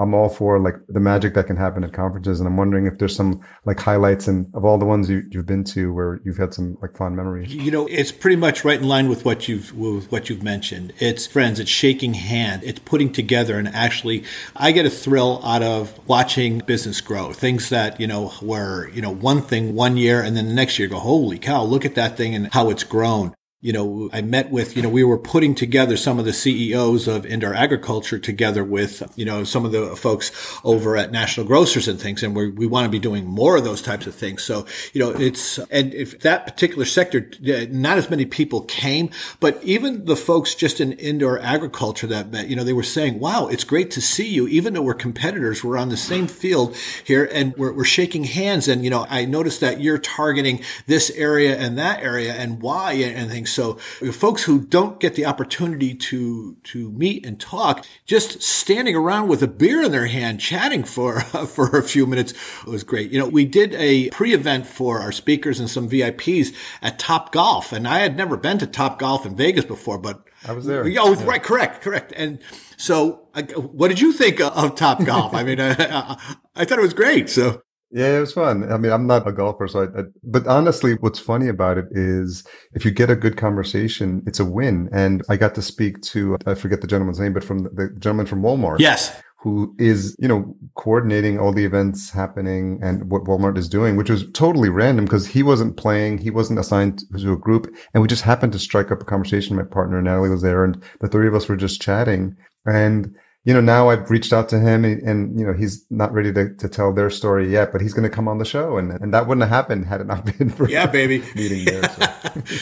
I'm all for like the magic that can happen at conferences. And I'm wondering if there's some like highlights of all the ones you've been to where you've had some like fond memories. It's pretty much right in line with what you've mentioned. It's friends, it's shaking hand, it's putting together. And actually, I get a thrill out of watching business grow. Things that, were, one thing one year, and then the next year go, holy cow, look at that thing and how it's grown. I met with, we were putting together some of the CEOs of indoor agriculture together with, some of the folks over at National Grocers and things. And we want to be doing more of those types of things. So, and if that particular sector, not as many people came, but even the folks just in indoor agriculture that met, they were saying, wow, it's great to see you. Even though we're competitors, we're on the same field here and we're shaking hands. And, I noticed that you're targeting this area and that area and why and things. So folks who don't get the opportunity to meet and talk, just standing around with a beer in their hand, chatting for a few minutes was great. We did a pre-event for our speakers and some VIPs at Top Golf, and I had never been to Top Golf in Vegas before, but I was there. Oh, yeah. Right, correct. And so, what did you think of Top Golf? I mean, I thought it was great. So. Yeah, it was fun. I mean, I'm not a golfer, but honestly, what's funny about it is if you get a good conversation, it's a win. And I got to speak to, I forget the gentleman's name, but from the gentleman from Walmart. Yes. Who is, coordinating all the events happening and what Walmart is doing, which was totally random because he wasn't playing. He wasn't assigned to a group. And we just happened to strike up a conversation. My partner, Natalie, was there and the three of us were just chatting. And now I've reached out to him and he's not ready to tell their story yet, but he's going to come on the show. And that wouldn't have happened had it not been for baby. meeting there. So.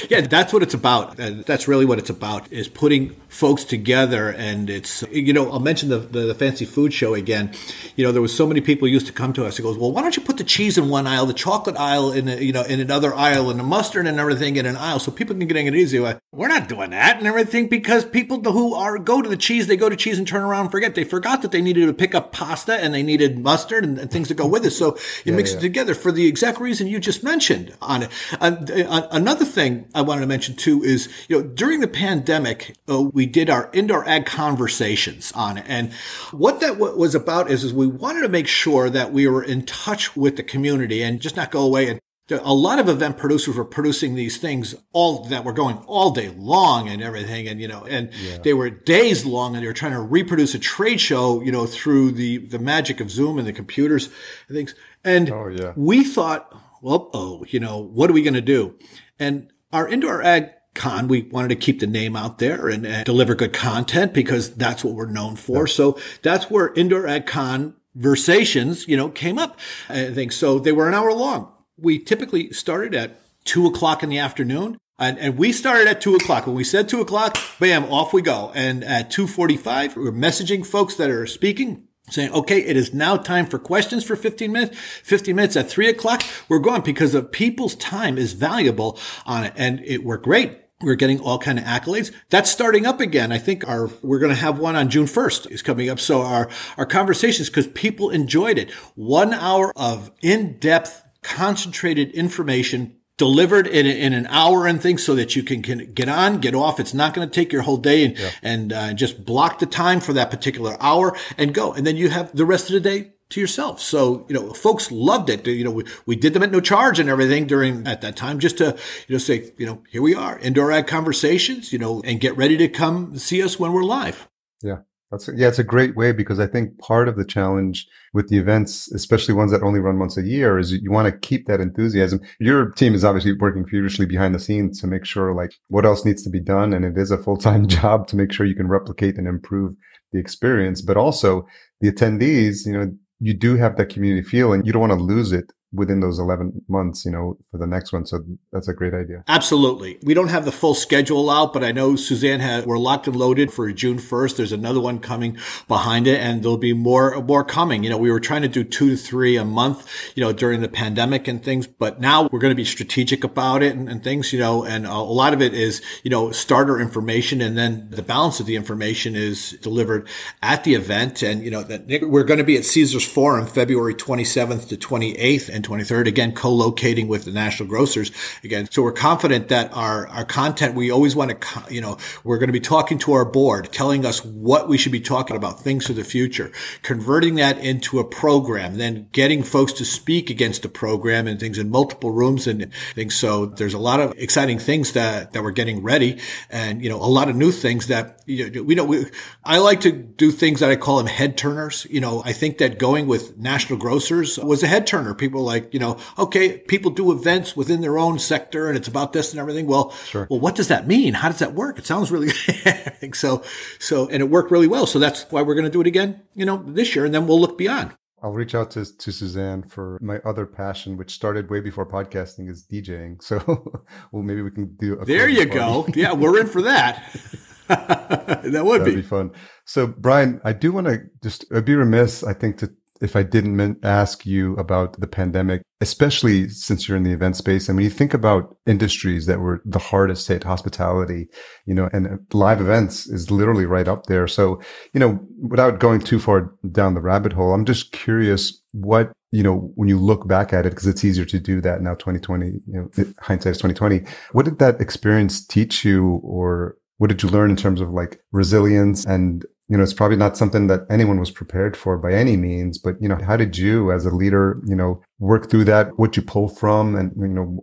Yeah, that's what it's about. That's really what it's about, is putting folks together. And it's, I'll mention the fancy food show again. There was so many people used to come to us. It goes, well, why don't you put the cheese in one aisle, the chocolate aisle in another aisle, and the mustard and everything in an aisle so people can get it easy. We're not doing that and everything, because people who go to the cheese, they go to cheese and turn around and forget. They forgot that they needed to pick up pasta and they needed mustard and things to go with it. So you mix it together for the exact reason you just mentioned on it. Another thing I wanted to mention too is, during the pandemic, we did our indoor ag conversations on it. And what that was about is we wanted to make sure that we were in touch with the community and just not go away. And a lot of event producers were producing these things that were going all day long and everything. And, they were days long, and they were trying to reproduce a trade show, through the magic of Zoom and the computers and things. And we thought, well, what are we going to do? And our indoor ag con, we wanted to keep the name out there and deliver good content because that's what we're known for. Yeah. So that's where indoor ag conversations, came up. I think so. They were an hour long. We typically started at 2:00 in the afternoon, and we started at 2:00. When we said 2:00, bam, off we go. And at 2:45, we're messaging folks that are speaking, saying, okay, it is now time for questions for 15 minutes. 15 minutes at 3:00, we're going, because the people's time is valuable on it. And it worked great. We're getting all kind of accolades. That's starting up again. I think we're going to have one on June 1st is coming up. So our conversations, because people enjoyed it. 1 hour of in-depth, concentrated information delivered in an hour and things, so that you can get on, get off. It's not going to take your whole day and just block the time for that particular hour and go. And then you have the rest of the day to yourself. So, folks loved it. We did them at no charge and everything at that time, just to, say, here we are, indoor ag conversations, and get ready to come see us when we're live. Yeah. It's a great way, because I think part of the challenge with the events, especially ones that only run once a year, is you want to keep that enthusiasm. Your team is obviously working furiously behind the scenes to make sure like what else needs to be done. And it is a full-time job to make sure you can replicate and improve the experience, but also the attendees, you do have that community feel and you don't want to lose it within those 11 months, for the next one. So that's a great idea. Absolutely. We don't have the full schedule out, but I know Suzanne we're locked and loaded for June 1st. There's another one coming behind it, and there'll be more coming. We were trying to do 2 to 3 a month, during the pandemic and things, but now we're going to be strategic about it and things, and a lot of it is, starter information. And then the balance of the information is delivered at the event. And, we're going to be at Caesars Forum February 27th to 28th. And 23rd, again, co-locating with the national grocers again. So we're confident that our content, we always want to, we're going to be talking to our board, telling us what we should be talking about, things for the future, converting that into a program, then getting folks to speak against the program and things in multiple rooms and things. So there's a lot of exciting things that we're getting ready, and, a lot of new things that, I like to do things that I call them head turners. I think that going with national grocers was a head turner. People like, okay, people do events within their own sector and it's about this and everything. Well, sure. Well, what does that mean? How does that work? It sounds really, so, and it worked really well. So that's why we're going to do it again, this year, and then we'll look beyond. I'll reach out to Suzanne for my other passion, which started way before podcasting, is DJing. So, well, maybe we can do there you go. Yeah, we're in for that. That'd be fun. So, Brian, I do want to I'd be remiss, I think, if I didn't ask you about the pandemic, especially since you're in the event space. And when you think about industries that were the hardest hit, hospitality, and live events is literally right up there. So, without going too far down the rabbit hole, I'm just curious what, when you look back at it, because it's easier to do that now, 2020, hindsight is 2020. What did that experience teach you, or what did you learn in terms of like resilience? And it's probably not something that anyone was prepared for by any means, but, how did you as a leader, work through that, what you pull from, and,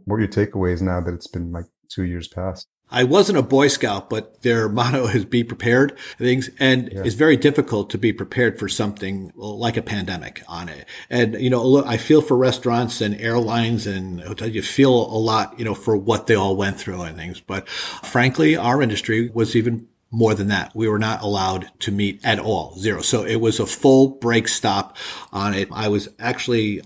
what are your takeaways now that it's been like 2 years past? I wasn't a Boy Scout, but their motto is be prepared things. And it's very difficult to be prepared for something like a pandemic on it. And, look, I feel for restaurants and airlines and hotels. You feel a lot, for what they all went through and things. But frankly, our industry was even more than that. We were not allowed to meet at all, zero. So it was a full break stop on it. I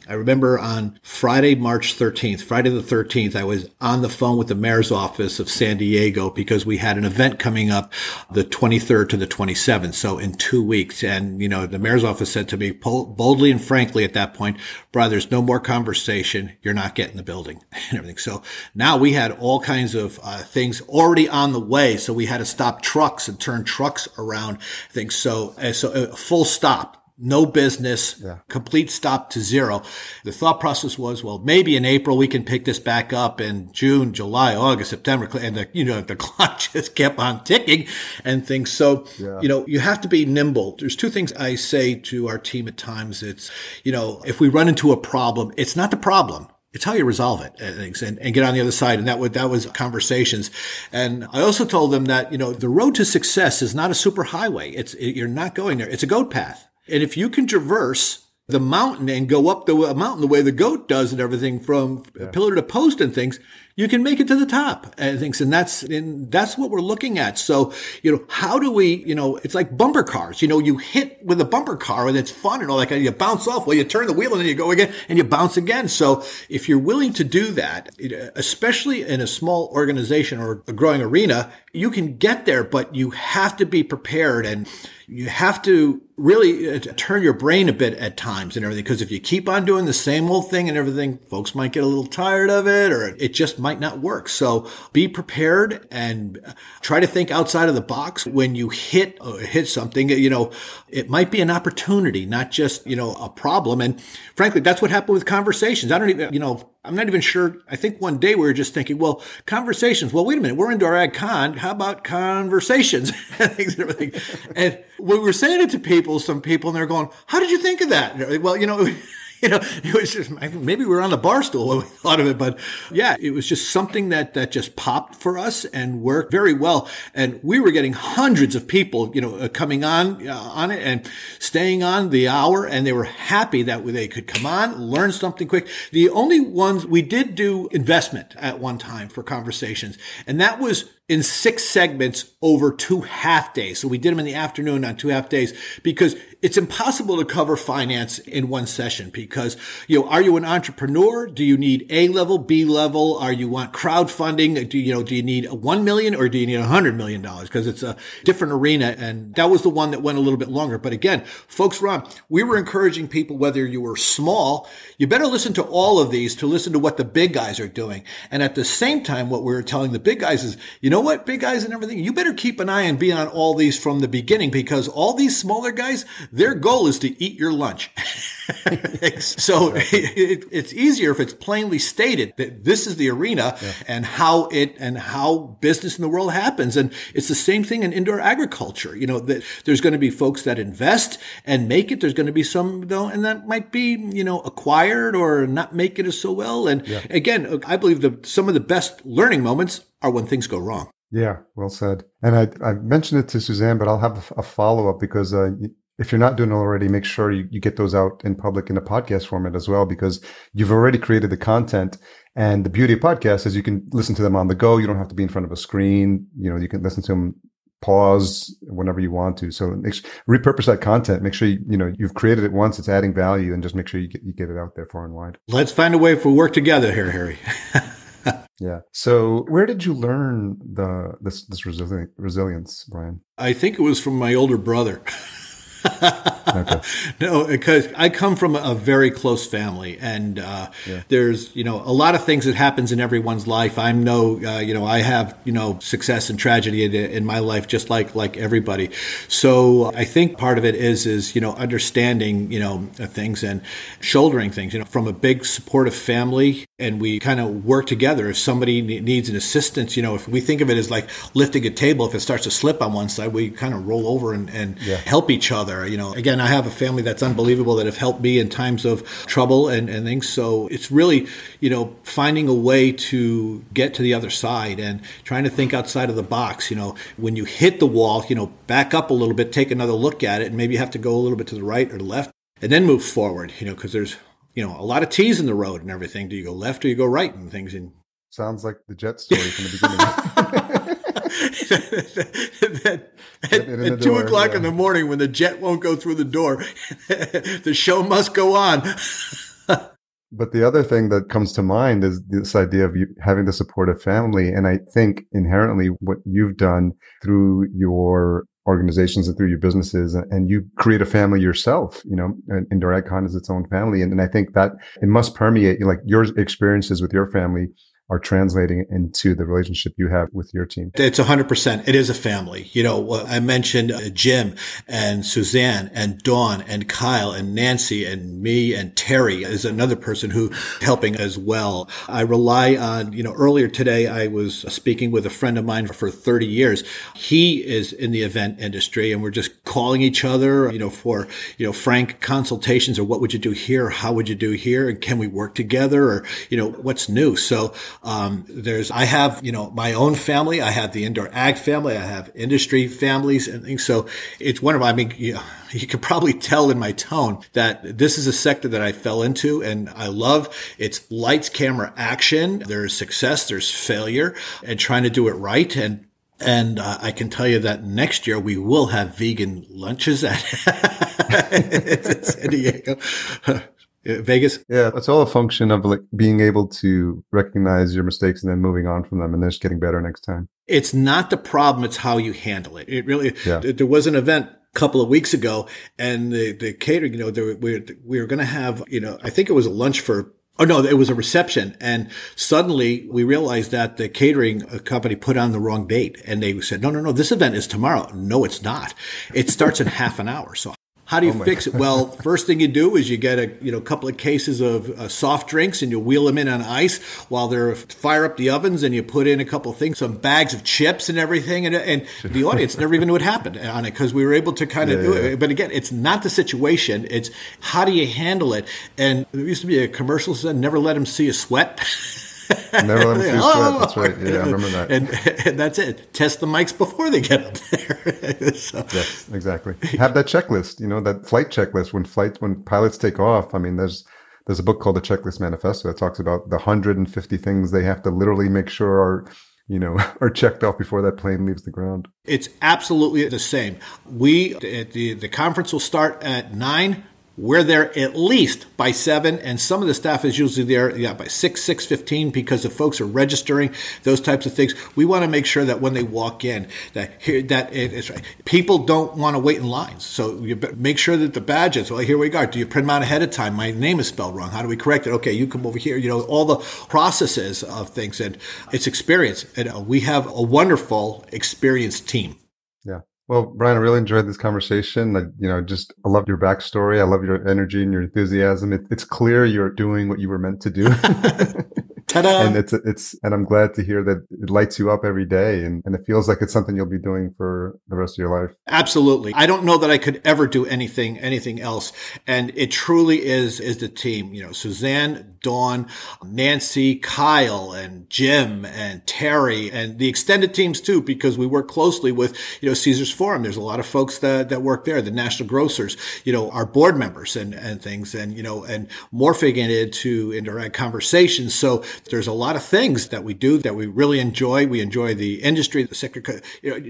remember on Friday the 13th, I was on the phone with the mayor's office of San Diego because we had an event coming up the 23rd to the 27th. So in 2 weeks. And, the mayor's office said to me boldly and frankly at that point, "Brother, there's no more conversation. You're not getting the building," and everything. So now we had all kinds of things already on the way. So we had to stop trucks and turn trucks around things. So a full stop, no business, complete stop to zero. The thought process was, well, maybe in April we can pick this back up in June, July, August, September. And the clock just kept on ticking and things. So, you have to be nimble. There's two things I say to our team at times. It's, if we run into a problem, it's not the problem. It's how you resolve it and get on the other side. And that was conversations. And I also told them that, the road to success is not a super highway. You're not going there. It's a goat path. And if you can traverse the mountain and go up the mountain the way the goat does and everything from pillar to post and things, you can make it to the top and things. And that's what we're looking at. So, how do we, it's like bumper cars, you hit with a bumper car and it's fun and all that kind of, you bounce off. Well, you turn the wheel and then you go again and you bounce again. So if you're willing to do that, especially in a small organization or a growing arena, you can get there, but you have to be prepared and you have to really turn your brain a bit at times and everything. Because if you keep on doing the same old thing and everything, folks might get a little tired of it or it just might not work. So be prepared and try to think outside of the box when you hit something. It might be an opportunity, not just, a problem. And frankly, that's what happened with conversations. I don't even, I'm not even sure. I think one day we were just thinking, well, conversations. Well, wait a minute. We're into our ad con. How about conversations and things and everything? And we were saying it to some people, and they're going, "How did you think of that?" Well, It was just, maybe we were on the bar stool when we thought of it, but yeah, it was just something that just popped for us and worked very well. And we were getting hundreds of people, coming on it and staying on the hour, and they were happy that they could come on, learn something quick. The only ones we did do investment at one time for conversations, and that was in 6 segments over 2 half days. So we did them in the afternoon on 2 half days, because it's impossible to cover finance in one session. Because, are you an entrepreneur? Do you need A level, B level? Are you want crowdfunding? Do you need $1 million or do you need $100 million? Because it's a different arena. And that was the one that went a little bit longer. But again, folks, Ron, we were encouraging people, whether you were small, you better listen to all of these to listen to what the big guys are doing. And at the same time, what we were telling the big guys is, what, big guys and everything, you better keep an eye and be on all these from the beginning, because all these smaller guys, their goal is to eat your lunch. So it's easier if it's plainly stated that this is the arena and how business in the world happens. And it's the same thing in indoor agriculture. That there's going to be folks that invest and make it. There's going to be some, though, and that might be, acquired or not make it as so well. And again, I believe some of the best learning moments are when things go wrong. Yeah, well said. And I mentioned it to Suzanne, but I'll have a follow-up, because if you're not doing it already, make sure you get those out in public in a podcast format as well, because you've already created the content. And the beauty of podcasts is you can listen to them on the go. You don't have to be in front of a screen. You can listen to them, pause whenever you want to. So repurpose that content. Make sure you've created it once, it's adding value, and just make sure you get it out there far and wide. Let's find a way for work together here, Harry. Yeah. So where did you learn this resilience, Brian? I think it was from my older brother. Okay. No, because I come from a very close family, and there's a lot of things that happens in everyone's life. I have success and tragedy in my life, just like everybody. So I think part of it is understanding things and shouldering things. From a big supportive family, and we kind of work together. If somebody needs an assistance, if we think of it as like lifting a table, if it starts to slip on one side, we kind of roll over and help each other. Again, I have a family that's unbelievable that have helped me in times of trouble and things. So it's really, finding a way to get to the other side and trying to think outside of the box. When you hit the wall, back up a little bit, take another look at it, and maybe you have to go a little bit to the right or the left and then move forward, because there's, a lot of T's in the road and everything. Do you go left or you go right and things? Sounds like the Jet story from the beginning. At 2 o'clock in the morning, when the jet won't go through the door, the show must go on. But the other thing that comes to mind is this idea of you having the supportive family. And I think inherently what you've done through your organizations and through your businesses, and you create a family yourself, and Indoor AgCon is its own family. And I think that it must permeate, like your experiences with your family are translating into the relationship you have with your team. It's 100%. It is a family. I mentioned Jim and Suzanne and Dawn and Kyle and Nancy and me, and Terry is another person who helping as well. I rely on, earlier today, I was speaking with a friend of mine for 30 years. He is in the event industry, and we're just calling each other, for, frank consultations, or what would you do here? How would you do here? And can we work together? Or, what's new? So, I have, my own family. I have the indoor ag family. I have industry families and things. So it's wonderful. You could probably tell in my tone that this is a sector that I fell into and I love. It's lights, camera, action. There's success, there's failure, and trying to do it right. And I can tell you that next year we will have vegan lunches at San Diego. Vegas? Yeah, it's all a function of like being able to recognize your mistakes and then moving on from them and then just getting better next time. It's not the problem, it's how you handle it. It really, there was an event a couple of weeks ago, and the catering, we were going to have, I think it was a lunch for, oh no, it was a reception. And suddenly we realized that the catering company put on the wrong date. And they said, no, this event is tomorrow. No, it's not. It starts in half an hour. So How do you fix it? Well, first thing you do is you get a couple of cases of soft drinks and you wheel them in on ice while they're fire up the ovens, and you put in a couple of things, some bags of chips and everything, and the audience never even knew what happened on it because we were able to kind of do it. But again, it's not the situation; it's how do you handle it. And there used to be a commercial that said, "Never let them see a sweat." Never let them see sweat. That's right. Yeah, I remember that. And that's it. Test the mics before they get up there. So. Yes, exactly. Have that checklist, that flight checklist when pilots take off. I mean, there's a book called The Checklist Manifesto that talks about the 150 things they have to literally make sure are checked off before that plane leaves the ground. It's absolutely the same. The conference will start at 9:00. We're there at least by 7, and some of the staff is usually there by 6:15 because the folks are registering, those types of things. We want to make sure that when they walk in, that it's right. People don't want to wait in lines, so you make sure that the badges. Well, here we go. Do you print them out ahead of time? My name is spelled wrong. How do we correct it? Okay, you come over here. All the processes of things, and it's experience. And we have a wonderful, experienced team. Yeah. Well, Brian, I really enjoyed this conversation. I love your backstory. I love your energy and your enthusiasm. It's clear you're doing what you were meant to do. Ta-da! And and I'm glad to hear that it lights you up every day, and it feels like it's something you'll be doing for the rest of your life. Absolutely. I don't know that I could ever do anything else. And it truly is the team. Suzanne, Dawn, Nancy, Kyle, and Jim, and Terry, and the extended teams too, because we work closely with, Caesar's Forum. There's a lot of folks that work there, the national grocers, our board members and things, and morphing it into indirect conversations. So there's a lot of things that we do that we really enjoy. We enjoy the industry, the sector,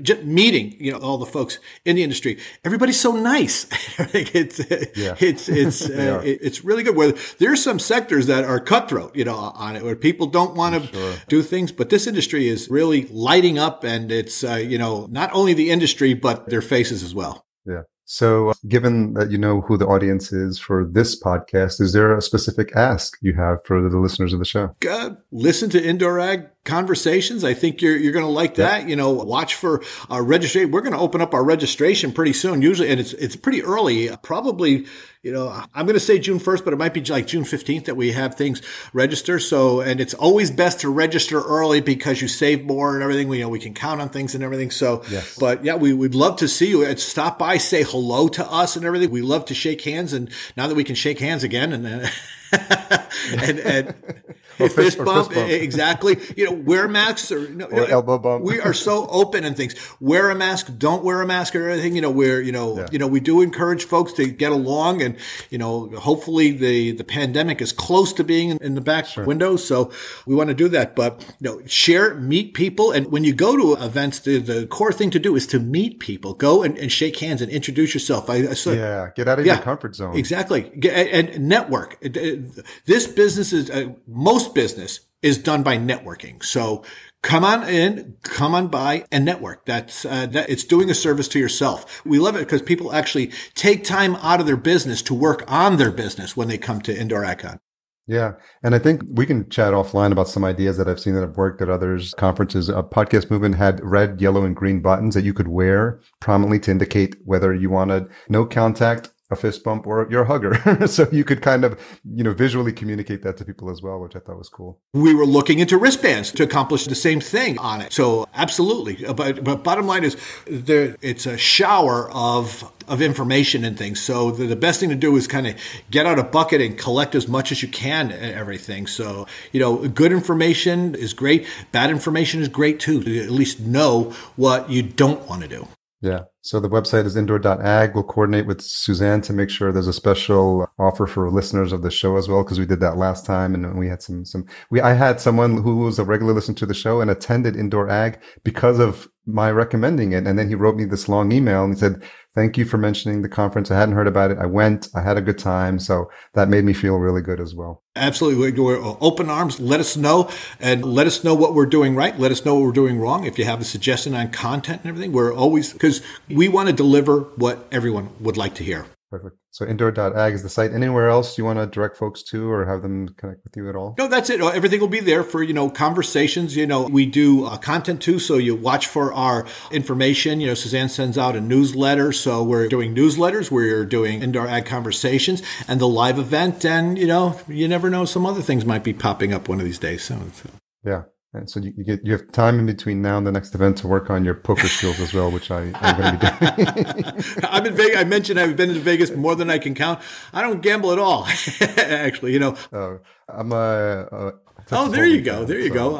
just meeting, all the folks in the industry. Everybody's so nice. It's really good. Where there's some sectors that are cutthroat, on it, where people don't want to do things, but this industry is really lighting up, and it's, not only the industry, but their faces as well. Yeah. So given that you know who the audience is for this podcast, is there a specific ask you have for the listeners of the show? Listen to Indoor Ag Conversations. I think you're going to like that. Watch for our registration. We're going to open up our registration pretty soon, usually, and it's pretty early. Probably, I'm going to say June 1st, but it might be like June 15th that we have things register. So, and it's always best to register early because you save more and everything. We can count on things and everything. So, yes. But yeah, we'd love to see you and stop by, say hello to us and everything. We love to shake hands, and now that we can shake hands again, and fist bump, exactly. Wear masks or elbow bump. We are so open and things. Wear a mask, don't wear a mask or anything. We do encourage folks to get along, and hopefully the pandemic is close to being in the back window. So we want to do that, but share, meet people, and when you go to events, the core thing to do is to meet people. Go and shake hands and introduce yourself. Get out of your comfort zone. Exactly, and network. This business is most business is done by networking. So come on in, come on by, and network. That's it's doing a service to yourself. We love it because people actually take time out of their business to work on their business when they come to Indoor AgCon. Yeah. And I think we can chat offline about some ideas that I've seen that have worked at others' conferences. A Podcast Movement had red, yellow, and green buttons that you could wear prominently to indicate whether you wanted no contact, a fist bump, or you're a hugger. So you could kind of, visually communicate that to people as well, which I thought was cool. We were looking into wristbands to accomplish the same thing on it. So absolutely. But bottom line is it's a shower of information and things. So the best thing to do is kind of get out a bucket and collect as much as you can and everything. So, good information is great. Bad information is great too, to at least know what you don't want to do. Yeah. So the website is indoor.ag. We'll coordinate with Suzanne to make sure there's a special offer for listeners of the show as well, because we did that last time, and we had I had someone who was a regular listener to the show and attended Indoor Ag because of my recommending it. And then he wrote me this long email and he said, "Thank you for mentioning the conference. I hadn't heard about it. I went. I had a good time." So that made me feel really good as well. Absolutely. We're open arms. Let us know, and let us know what we're doing right. Let us know what we're doing wrong. If you have a suggestion on content and everything, we're always, because we want to deliver what everyone would like to hear. Perfect. So indoor.ag is the site. Anywhere else you want to direct folks to or have them connect with you at all? No, that's it. Everything will be there for, conversations. We do content too. So you watch for our information. Suzanne sends out a newsletter. So we're doing newsletters. We're doing indoor ag conversations and the live event. And, you never know, some other things might be popping up one of these days. So. Yeah. And so you have time in between now and the next event to work on your poker skills as well, which I'm going to be doing. I'm in Vegas. I mentioned I've been to Vegas more than I can count. I don't gamble at all, actually. I'm a oh, there you go. There you go.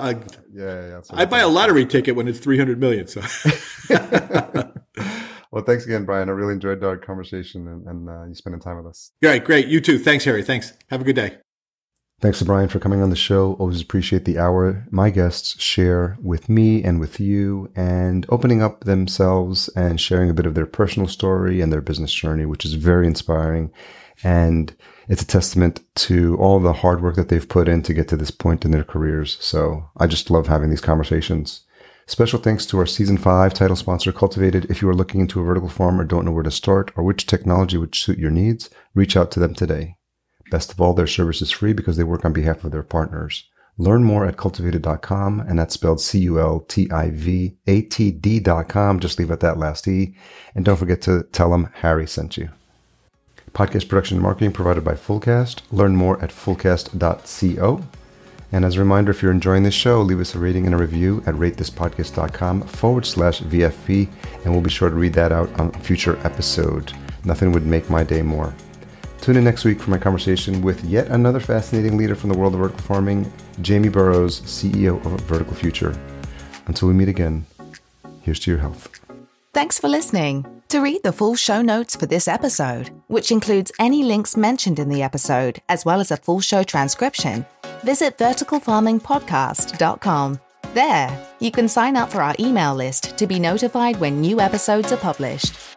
Yeah. So I buy a lottery ticket when it's 300 million. So. Well, thanks again, Brian. I really enjoyed our conversation and you spending time with us. All right, great. You too. Thanks, Harry. Thanks. Have a good day. Thanks to Brian for coming on the show. Always appreciate the hour my guests share with me and with you and opening up themselves and sharing a bit of their personal story and their business journey, which is very inspiring. And it's a testament to all the hard work that they've put in to get to this point in their careers. So I just love having these conversations. Special thanks to our Season 5 title sponsor, Cultivated. If you are looking into a vertical farm or don't know where to start or which technology would suit your needs, reach out to them today. Best of all, their service is free because they work on behalf of their partners. Learn more at cultivated.com, and that's spelled CULTIVATD.com. Just leave out that last E. And don't forget to tell them Harry sent you. Podcast production and marketing provided by Fullcast. Learn more at fullcast.co. And as a reminder, if you're enjoying this show, leave us a rating and a review at ratethispodcast.com/VFP, and we'll be sure to read that out on a future episode. Nothing would make my day more. Tune in next week for my conversation with yet another fascinating leader from the world of vertical farming, Jamie Burrows, CEO of Vertical Future. Until we meet again, here's to your health. Thanks for listening. To read the full show notes for this episode, which includes any links mentioned in the episode, as well as a full show transcription, visit verticalfarmingpodcast.com. There, you can sign up for our email list to be notified when new episodes are published.